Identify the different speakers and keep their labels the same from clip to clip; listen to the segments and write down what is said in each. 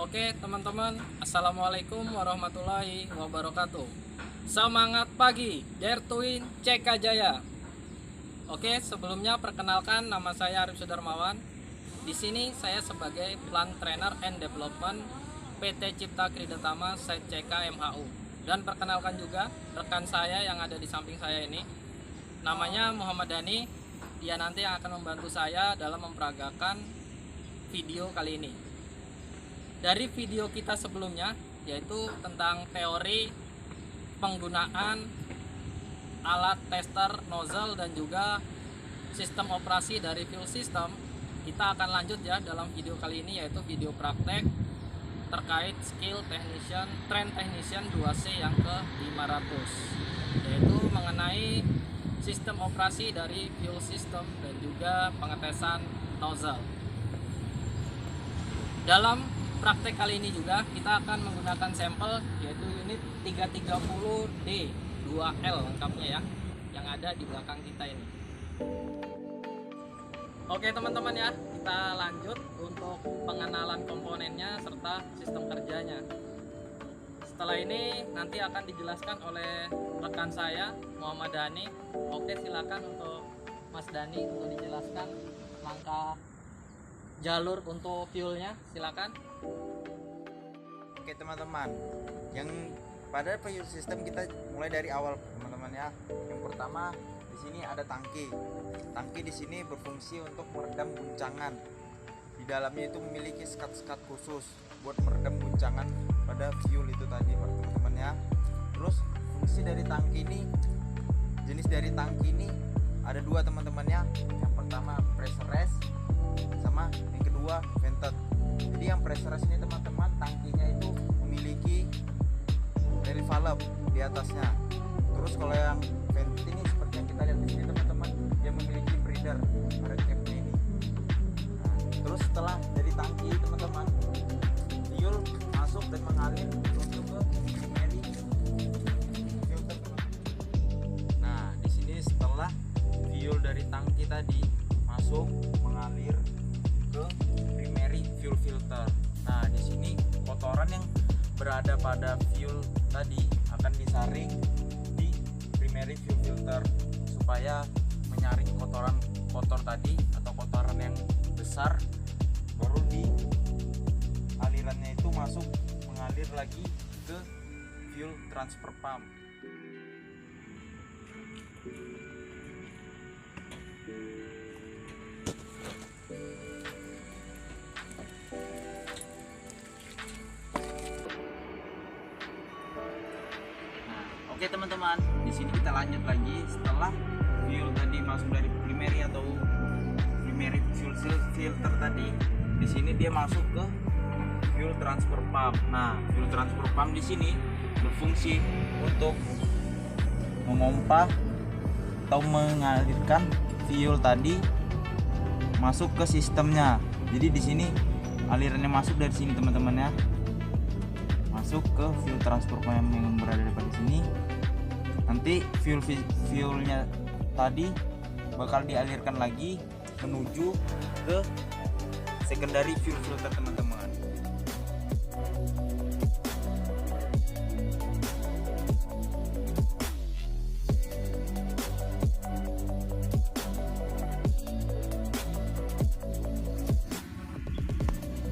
Speaker 1: Oke teman-teman, Assalamualaikum warahmatullahi wabarakatuh. Semangat pagi, Dare to Win CK Jaya. Oke, sebelumnya perkenalkan, nama saya Arif Sudarmawan. Di sini saya sebagai Plant Trainer and Development PT Cipta Kridatama Site CK MHU. Dan perkenalkan juga rekan saya yang ada di samping saya ini. Namanya Muhammad Dhani. Dia nanti yang akan membantu saya dalam memperagakan video kali ini. Dari video kita sebelumnya, yaitu tentang teori penggunaan alat tester nozzle dan juga sistem operasi dari fuel system, kita akan lanjut ya dalam video kali ini, yaitu video praktek terkait skill technician train technician 2C yang ke 500, yaitu mengenai sistem operasi dari fuel system dan juga pengetesan nozzle. Dalam praktek kali ini juga kita akan menggunakan sampel, yaitu unit 330D 2L lengkapnya ya, yang ada di belakang kita ini. Oke teman-teman ya, kita lanjut untuk pengenalan komponennya serta sistem kerjanya. Setelah ini nanti akan dijelaskan oleh rekan saya Muhammad Dhani. Oke, silakan untuk Mas Dhani untuk dijelaskan langkah jalur untuk fuelnya, silakan.
Speaker 2: Oke teman-teman, yang pada fuel system kita mulai dari awal teman-teman ya. Yang pertama di sini ada tangki. Tangki di sini berfungsi untuk meredam guncangan. Di dalamnya itu memiliki skat-skat khusus buat meredam guncangan pada fuel itu tadi teman-teman ya. Terus fungsi dari tangki ini, jenis dari tangki ini ada dua teman-teman ya. Yang pertama pressurized sama yang kedua vented. Jadi yang pressurized ini teman-teman, tangkinya itu memiliki relief valve di atasnya. Terus kalau yang vented ini seperti yang kita lihat di sini teman-teman, dia memiliki breather pada capnya ini. Nah, terus setelah dari tangki teman-teman, fuel masuk dan mengalir untuk ke primary filter. Nah, di sini setelah fuel dari tangki tadi masuk mengalir ke primary fuel filter. Nah, di sini kotoran yang berada pada fuel tadi akan disaring di primary fuel filter supaya menyaring kotoran kotor tadi atau kotoran yang besar, baru di alirannya itu masuk mengalir lagi ke fuel transfer pump. Oke teman-teman, di sini kita lanjut lagi. Setelah fuel tadi masuk dari primary atau primary fuel filter tadi, di sini dia masuk ke fuel transfer pump. Nah, fuel transfer pump di sini berfungsi untuk memompa atau mengalirkan fuel tadi masuk ke sistemnya. Jadi di sini alirannya masuk dari sini teman-teman ya, masuk ke fuel transfer pump yang berada di sini. Nanti fuelnya tadi bakal dialirkan lagi menuju ke secondary fuel filter teman-teman.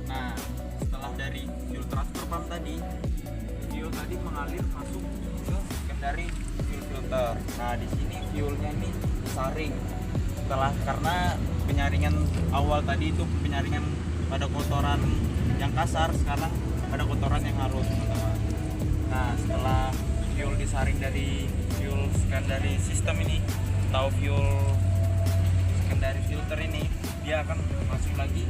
Speaker 2: Nah, setelah dari fuel transfer pump tadi, fuel tadi mengalir masuk ke secondary fuel filter. Nah, di sini fuelnya ini disaring. Karena penyaringan awal tadi itu penyaringan pada kotoran yang kasar, sekarang pada kotoran yang halus, teman-teman. Nah, setelah fuel disaring dari fuel secondary system ini atau fuel secondary filter ini, dia akan masuk lagi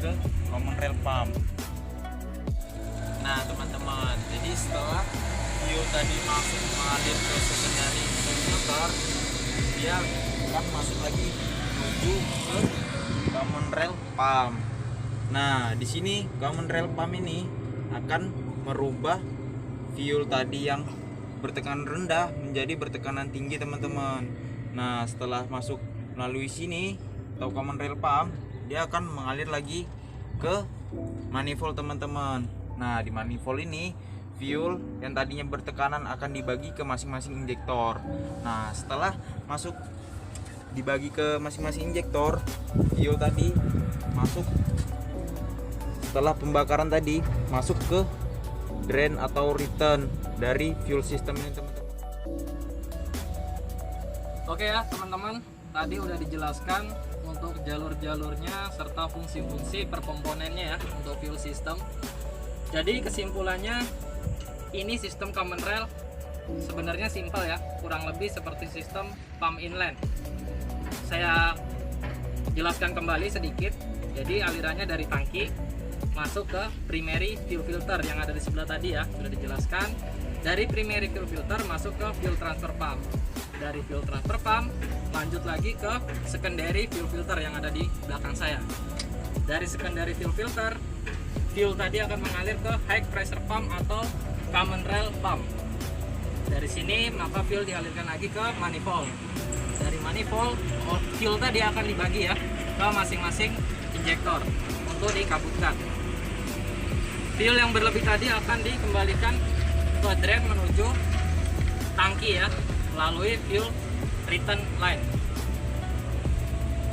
Speaker 2: ke common rail pump. Nah, teman-teman, jadi setelah fuel tadi masuk mengalir ke secondary filter, dia akan masuk lagi menuju ke common rail pump. Nah, di sini common rail pump ini akan merubah fuel tadi yang bertekanan rendah menjadi bertekanan tinggi, teman-teman. Nah, setelah masuk melalui sini atau common rail pump, dia akan mengalir lagi ke manifold teman-teman. Nah, di manifold ini fuel yang tadinya bertekanan akan dibagi ke masing-masing injektor. Nah, setelah dibagi ke masing-masing injektor, fuel tadi masuk, setelah pembakaran tadi masuk ke drain atau return dari fuel system ini, teman-teman.
Speaker 1: Oke ya teman-teman, tadi udah dijelaskan untuk jalur-jalurnya serta fungsi-fungsi per komponennya ya untuk fuel system. Jadi kesimpulannya, ini sistem common rail sebenarnya simpel ya, kurang lebih seperti sistem pump inline. Saya jelaskan kembali sedikit. Jadi alirannya dari tangki masuk ke primary fuel filter yang ada di sebelah tadi ya, sudah dijelaskan. Dari primary fuel filter masuk ke fuel transfer pump. Dari fuel transfer pump lanjut lagi ke secondary fuel filter yang ada di belakang saya. Dari secondary fuel filter, fuel tadi akan mengalir ke high pressure pump atau common rail pump. Dari sini maka fuel dialirkan lagi ke manifold. Dari manifold, fuel tadi akan dibagi ya ke masing-masing injektor untuk dikabutkan. Fuel yang berlebih tadi akan dikembalikan ke drain menuju tangki ya, melalui fuel return line.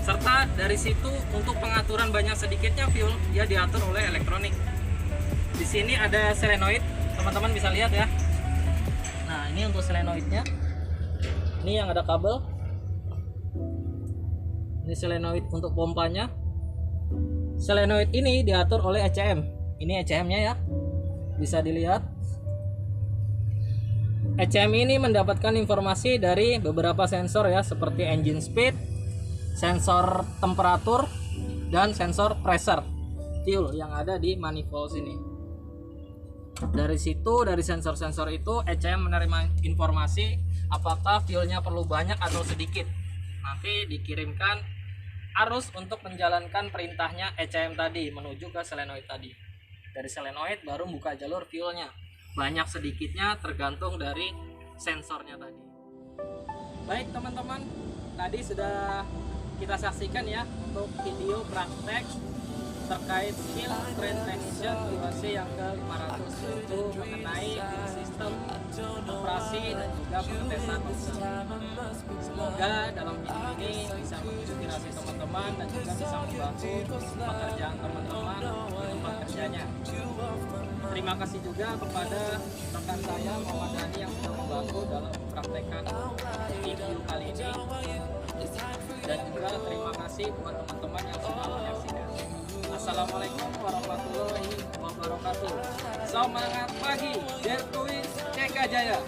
Speaker 1: Serta dari situ untuk pengaturan banyak sedikitnya fuel dia diatur oleh elektronik. Di sini ada solenoid, teman-teman bisa lihat ya. Nah, ini untuk solenoidnya. Ini yang ada kabel. Ini solenoid untuk pompanya. Solenoid ini diatur oleh ECM. Ini ECM-nya ya. Bisa dilihat. ECM ini mendapatkan informasi dari beberapa sensor ya, seperti engine speed, sensor temperatur, dan sensor pressure fuel yang ada di manifold sini. Dari situ, dari sensor-sensor itu ECM menerima informasi apakah fuelnya perlu banyak atau sedikit. Nanti dikirimkan arus untuk menjalankan perintahnya ECM tadi menuju ke solenoid tadi. Dari solenoid baru buka jalur fuelnya. Banyak sedikitnya tergantung dari sensornya tadi. Baik teman-teman, tadi sudah kita saksikan ya untuk video praktek terkait skill train technician UAC yang ke-500 itu mengenai sistem operasi dan juga pengetesan mesin. Semoga dalam video ini bisa menginspirasi teman-teman dan juga bisa membantu pekerjaan teman-teman di tempat kerjanya. Terima kasih juga kepada rekan saya Muhammad Dhani yang sudah membantu dalam mempraktekkan video kali ini. Dan juga terima kasih buat teman-teman yang sudah menyaksikan. Assalamualaikum warahmatullahi wabarakatuh. Semangat pagi, Dertuin Ceka Jaya.